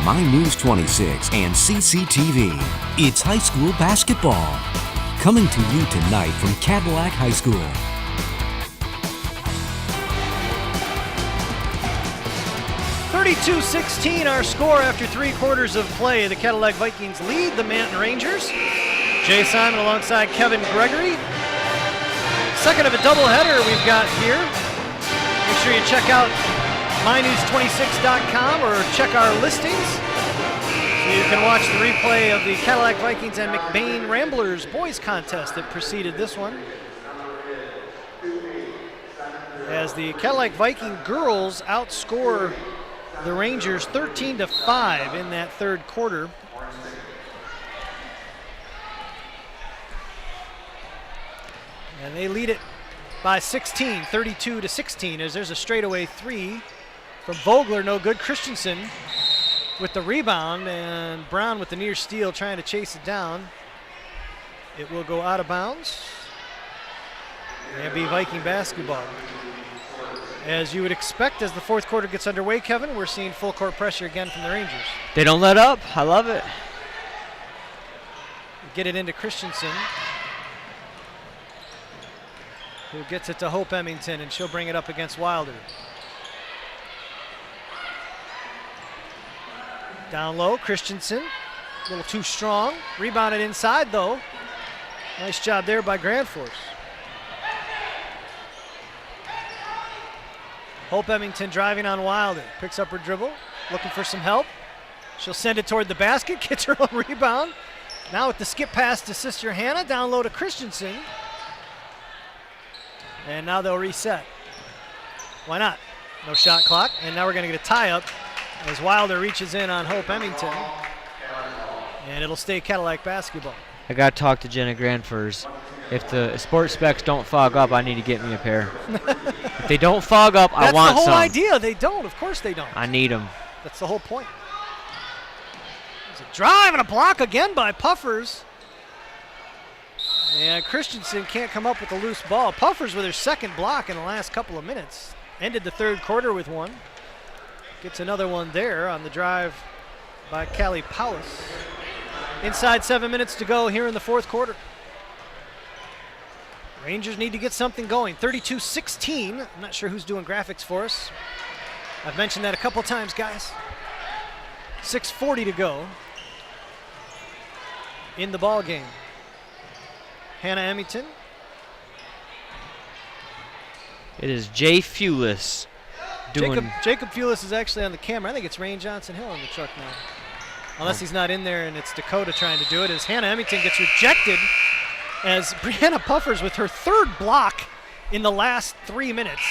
My News 26 and CCTV. It's high school basketball. Coming to you tonight from Cadillac High School. (32-16) our score after 3 quarters of play. The Cadillac Vikings lead the Manton Rangers. Jay Simon alongside Kevin Gregory. Second of a doubleheader we've got here. Make sure you check out mynews26.com or check our listings. So you can watch the replay of the Cadillac Vikings and McBain Ramblers boys contest that preceded this one. As the Cadillac Viking girls outscore the Rangers 13-5 in that third quarter. And they lead it by 16, 32-16, as there's a straightaway 3 from Vogler, no good. Christensen with the rebound, and Brown with the near steal trying to chase it down. It will go out of bounds and be Viking basketball. As you would expect, as the fourth quarter gets underway, Kevin, we're seeing full court pressure again from the Rangers. They don't let up. I love it. Get it into Christensen, who gets it to Hope Emmington, and she'll bring it up against Wilder. Down low, Christensen, a little too strong. Rebounded inside, though. Nice job there by Grandforce. Hope Emmington driving on Wilder. Picks up her dribble, looking for some help. She'll send it toward the basket, gets her own rebound. Now with the skip pass to sister Hannah, down low to Christensen. And now they'll reset. Why not? No shot clock, and now we're going to get a tie-up as Wilder reaches in on Hope Emmington. And it'll stay Cadillac basketball. I got to talk to Jenna Grandfors. If the sports specs don't fog up, I need to get me a pair. If they don't fog up, I want some. That's the whole idea. They don't. Of course they don't. I need them. That's the whole point. There's a drive and a block again by Puffers. And Christensen can't come up with a loose ball. Puffers with her second block in the last couple of minutes. Ended the third quarter with one. Gets another one there on the drive by Callie Powis. Inside 7 minutes to go here in the fourth quarter. Rangers need to get something going. 32-16. I'm not sure who's doing graphics for us. I've mentioned that a couple times, guys. 6:40 to go in the ball game. Hannah Emmington. It is Jay Fulis doing. Jacob Fulis is actually on the camera. I think it's Rain Johnson Hill on the truck now. Unless he's not in there and it's Dakota trying to do it, as Hannah Emmington gets rejected, as Brianna Puffers with her third block in the last 3 minutes.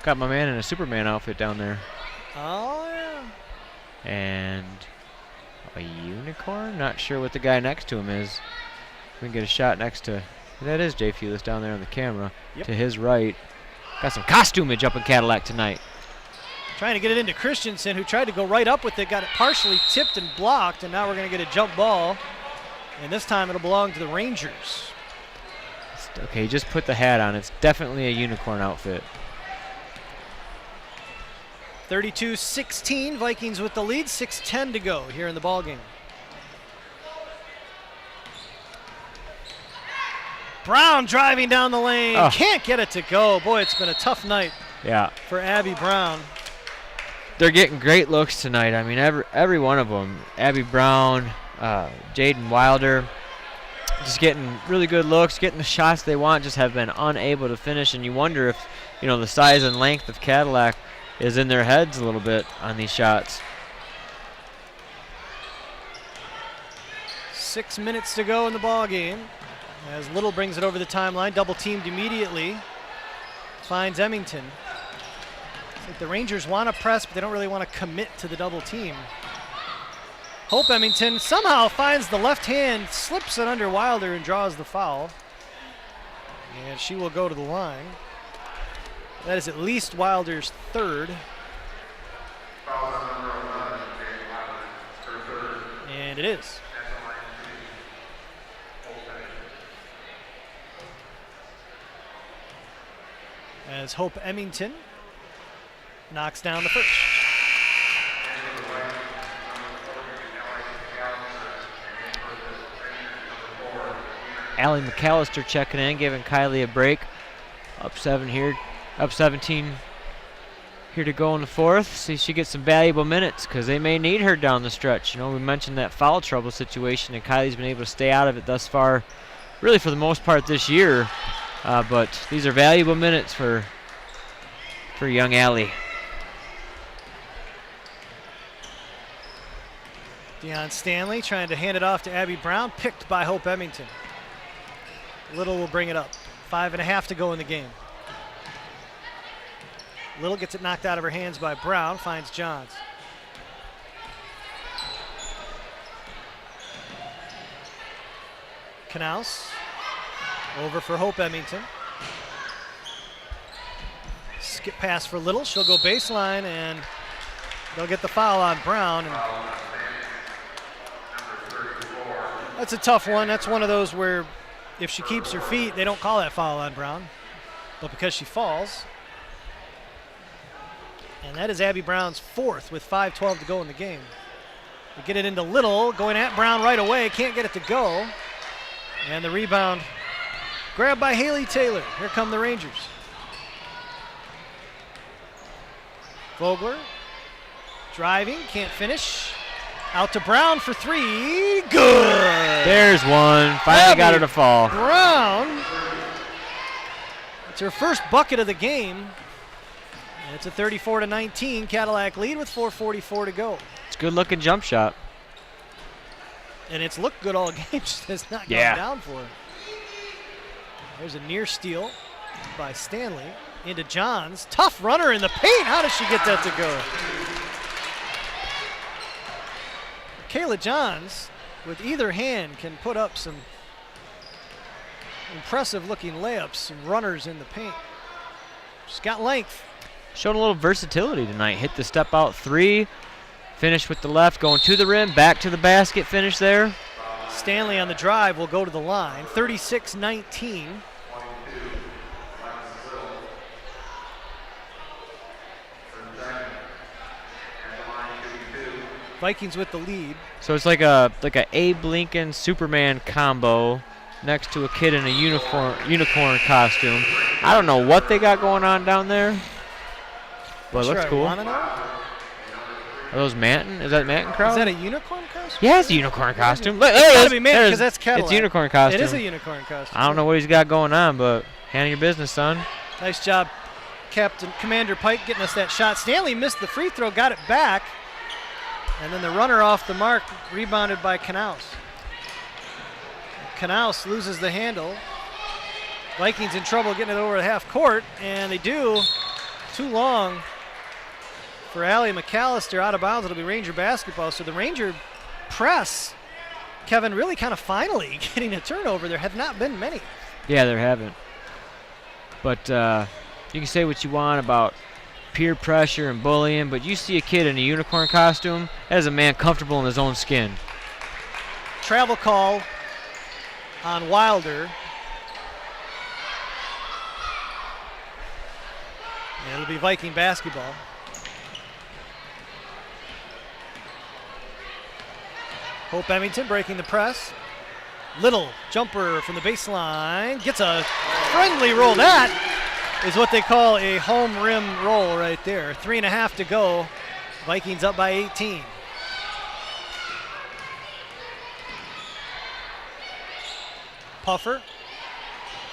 Got my man in a Superman outfit down there. Oh, yeah. And a unicorn? Not sure what the guy next to him is. We can get a shot next to. That is Jay Fulis down there on the camera. Yep. To his right. Got some costumage up in Cadillac tonight. Trying to get it into Christensen, who tried to go right up with it, got it partially tipped and blocked, and now we're going to get a jump ball. And this time it'll belong to the Rangers. Okay, just put the hat on. It's definitely a unicorn outfit. 32-16, Vikings with the lead, 6:10 to go here in the ballgame. Brown driving down the lane, can't get it to go. Boy, it's been a tough night for Abby Brown. They're getting great looks tonight. I mean, every one of them. Abby Brown, Jaden Wilder, just getting really good looks, getting the shots they want, just have been unable to finish. And you wonder if, the size and length of Cadillac is in their heads a little bit on these shots. 6 minutes to go in the ball game. As Little brings it over the timeline, double teamed immediately. Finds Emmington. It's like the Rangers want to press, but they don't really want to commit to the double team. Hope Emmington somehow finds the left hand, slips it under Wilder, and draws the foul. And she will go to the line. That is at least Wilder's third. And it is. as Hope Emmington knocks down the first. Allie McAllister checking in, giving Kylie a break. Up 17 here to go in the fourth. See if she gets some valuable minutes because they may need her down the stretch. You know, we mentioned that foul trouble situation, and Kylie's been able to stay out of it thus far, really for the most part this year. But these are valuable minutes for young Allie. Deion Stanley trying to hand it off to Abby Brown, picked by Hope Emmington. Little will bring it up. 5.5 to go in the game. Little gets it knocked out of her hands by Brown, finds Johns. Knaus over for Hope Emmington. Skip pass for Little. She'll go baseline, and they'll get the foul on Brown. And that's a tough one. That's one of those where if she keeps her feet, they don't call that foul on Brown. But because she falls. And that is Abby Brown's fourth with 5:12 to go in the game. They get it into Little, going at Brown right away. Can't get it to go. And the rebound grabbed by Haley Taylor. Here come the Rangers. Vogler driving, can't finish. Out to Brown for three. Good. There's one. Finally got her to fall. Brown. It's her first bucket of the game. And it's a 34-19 Cadillac lead with 4:44 to go. It's a good-looking jump shot. And it's looked good all game. Just has not gone down for her. There's a near steal by Stanley into Johns. Tough runner in the paint. How does she get that to go? Kayla Johns, with either hand, can put up some impressive-looking layups, some runners in the paint. She's got length. Showing a little versatility tonight. Hit the step-out three, finish with the left, going to the rim, back to the basket, finish there. Stanley on the drive will go to the line, 36-19. Vikings with the lead. So it's like a Abe Lincoln Superman combo next to a kid in a unicorn costume. I don't know what they got going on down there, but it looks cool. Are those Manton? Is that Manton crowd? Is that a unicorn costume? Yeah, it's a unicorn costume. Look, it's got to be Manton because that's Cadillac. It's a unicorn costume. It is a unicorn costume. I don't know what he's got going on, but handle your business, son. Nice job, Commander Pike, getting us that shot. Stanley missed the free throw, got it back. And then the runner off the mark, rebounded by Knaus. Knaus loses the handle. Vikings in trouble getting it over the half court, and they do. Too long for Allie McAllister, out of bounds. It'll be Ranger basketball. So the Ranger press, Kevin, really kind of finally getting a turnover. There have not been many. Yeah, there haven't. But you can say what you want about peer pressure and bullying, but you see a kid in a unicorn costume, that is a man comfortable in his own skin. Travel call on Wilder. And it'll be Viking basketball. Hope Emmington breaking the press. Little jumper from the baseline. Gets a friendly roll. That is what they call a home rim roll right there. 3.5 to go. Vikings up by 18. Puffer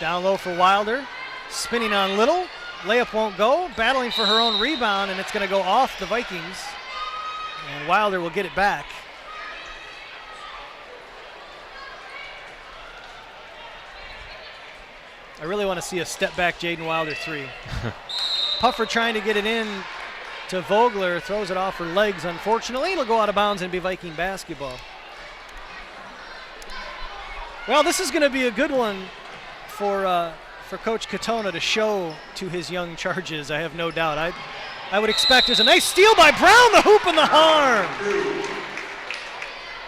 down low for Wilder. Spinning on Little. Layup won't go. Battling for her own rebound, and it's going to go off the Vikings. And Wilder will get it back. I really want to see a step back Jaden Wilder three. Puffer trying to get it in to Vogler, throws it off her legs. Unfortunately, it'll go out of bounds and be Viking basketball. Well, this is going to be a good one for Coach Katona to show to his young charges, I have no doubt. I would expect there's a nice steal by Brown, the hoop and the harm.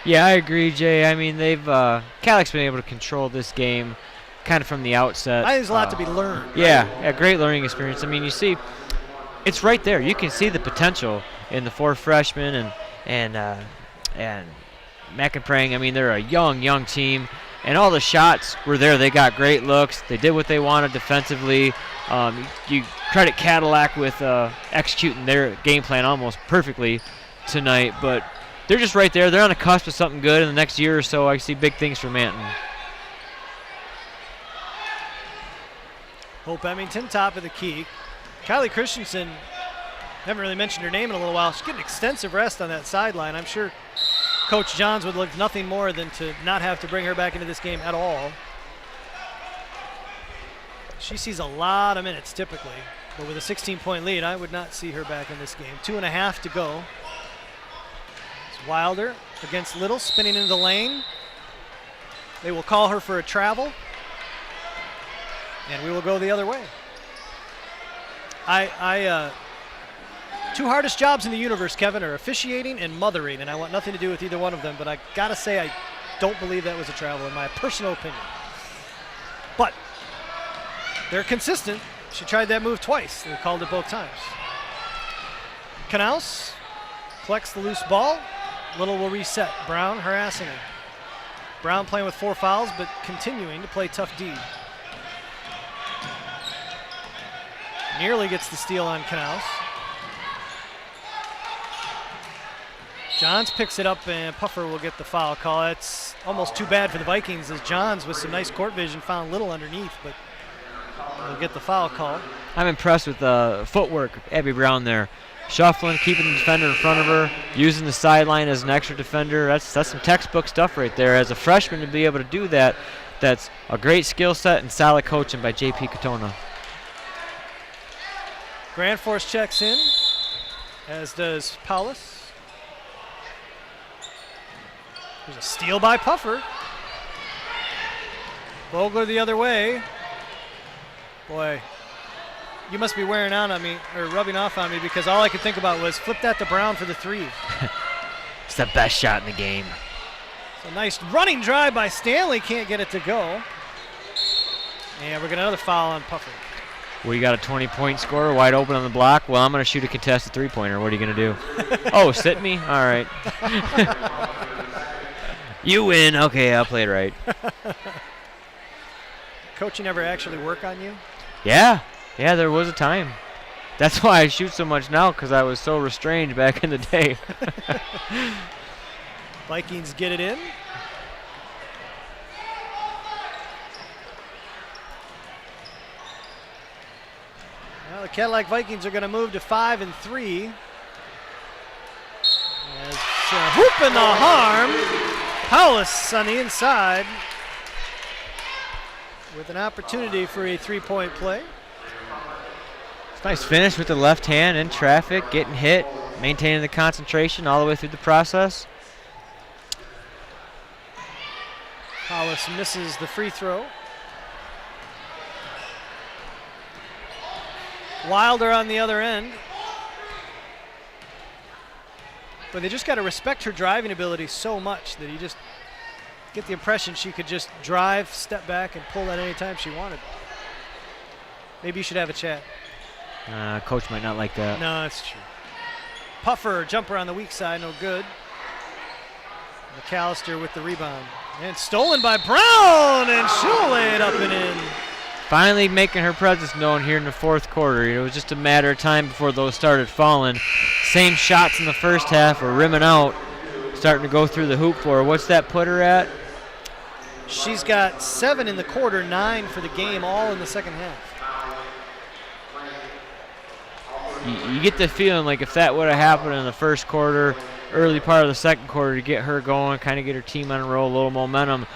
Yeah, I agree, Jay. I mean, Cadillac's been able to control this game kind of from the outset. I think there's a lot to be learned. Yeah, great learning experience. I mean, you see, it's right there. You can see the potential in the 4 freshmen and McInprang. I mean, they're a young team, and all the shots were there. They got great looks. They did what they wanted defensively. You credit Cadillac with executing their game plan almost perfectly tonight, but they're just right there. They're on the cusp of something good. In the next year or so, I see big things for Manton. Hope Emmington, top of the key. Kylie Christensen, haven't really mentioned her name in a little while. She's getting extensive rest on that sideline. I'm sure Coach Johns would look nothing more than to not have to bring her back into this game at all. She sees a lot of minutes typically, but with a 16-point lead, I would not see her back in this game. 2.5 to go. It's Wilder against Little, spinning into the lane. They will call her for a travel, and we will go the other way. Two hardest jobs in the universe, Kevin, are officiating and mothering, and I want nothing to do with either one of them, but I gotta say I don't believe that was a travel in my personal opinion. But they're consistent. She tried that move twice. They called it both times. Knaus collects the loose ball. Little will reset. Brown harassing her. Brown playing with 4 fouls, but continuing to play tough D. Nearly gets the steal on Knaus. Johns picks it up, and Puffer will get the foul call. It's almost too bad for the Vikings, as Johns, with some nice court vision, found Little underneath, but will get the foul call. I'm impressed with the footwork of Abby Brown there. Shuffling, keeping the defender in front of her, using the sideline as an extra defender. That's some textbook stuff right there. As a freshman to be able to do that, that's a great skill set and solid coaching by J.P. Katona. Grand Force checks in, as does Paulus. There's a steal by Puffer. Vogler the other way. Boy, you must be wearing out on me, or rubbing off on me, because all I could think about was flip that to Brown for the 3. It's the best shot in the game. It's a nice running drive by Stanley. Can't get it to go. And we're getting another foul on Puffer. Well, you got a 20-point scorer wide open on the block. Well, I'm going to shoot a contested 3-pointer. What are you going to do? Oh, sit me? All right. You win. Okay, I'll play it right. Coaching ever actually work on you? Yeah, there was a time. That's why I shoot so much now, because I was so restrained back in the day. Vikings get it in. Well, the Cadillac Vikings are going to move to 5-3. As hoop in the harm. Paulus on the inside with an opportunity for a 3-point play. It's a nice finish with the left hand in traffic, getting hit, maintaining the concentration all the way through the process. Paulus misses the free throw. Wilder on the other end. But they just got to respect her driving ability so much that you just get the impression she could just drive, step back, and pull that any time she wanted. Maybe you should have a chat. Coach might not like that. No, that's true. Puffer, jumper on the weak side, no good. McAllister with the rebound. And stolen by Brown, and she'll lay it up and in. Finally making her presence known here in the 4th quarter. It was just a matter of time before those started falling. Same shots in the first half are rimming out, starting to go through the hoop for her. What's that put her at? She's got 7 in the quarter, 9 for the game, all in the second half. You get the feeling like if that would have happened in the first quarter, early part of the second quarter, to get her going, kind of get her team on a roll, a little momentum,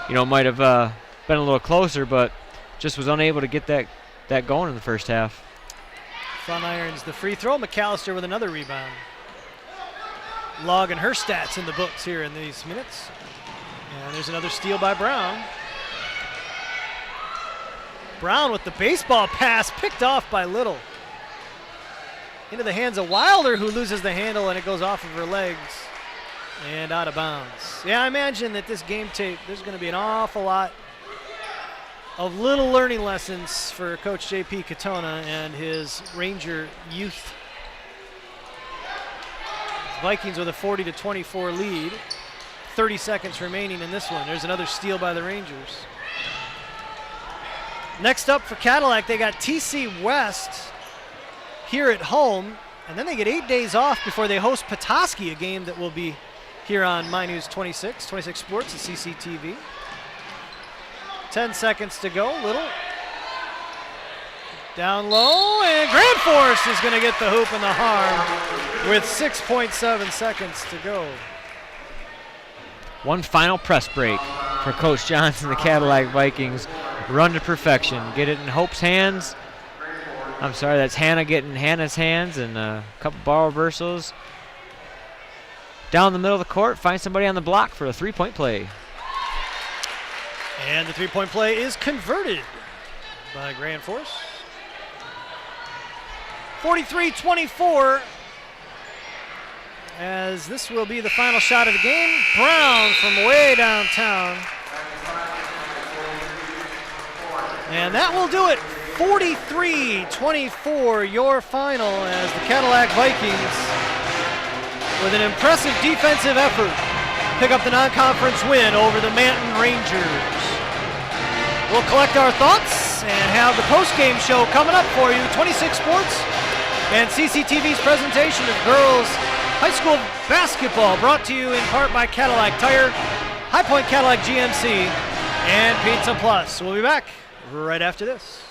might have been a little closer, but just was unable to get that going in the first half. Front irons the free throw. McAllister with another rebound. Logging her stats in the books here in these minutes. And there's another steal by Brown. Brown with the baseball pass, picked off by Little. Into the hands of Wilder, who loses the handle, and it goes off of her legs and out of bounds. Yeah, I imagine that this game tape, there's going to be an awful lot of little learning lessons for Coach J.P. Katona and his Ranger youth. Vikings with a 40-24 lead. 30 seconds remaining in this one. There's another steal by the Rangers. Next up for Cadillac, they got TC West here at home, and then they get 8 days off before they host Petoskey, a game that will be here on My News 26 Sports and CCTV. 10 seconds to go, Little. Down low, and Grand Force is going to get the hoop and the harm with 6.7 seconds to go. One final press break for Coach Johnson, the Cadillac Vikings. Run to perfection. Get it in Hope's hands. I'm sorry, that's Hannah getting Hannah's hands, and a couple ball reversals. Down the middle of the court, find somebody on the block for a three-point play. And the three-point play is converted by Grand Force. 43-24, as this will be the final shot of the game. Brown from way downtown. And that will do it. 43-24, your final, as the Cadillac Vikings, with an impressive defensive effort, pick up the non-conference win over the Manton Rangers. We'll collect our thoughts and have the post-game show coming up for you. 26 Sports and CCTV's presentation of girls high school basketball, brought to you in part by Cadillac Tire, High Point Cadillac GMC, and Pizza Plus. We'll be back right after this.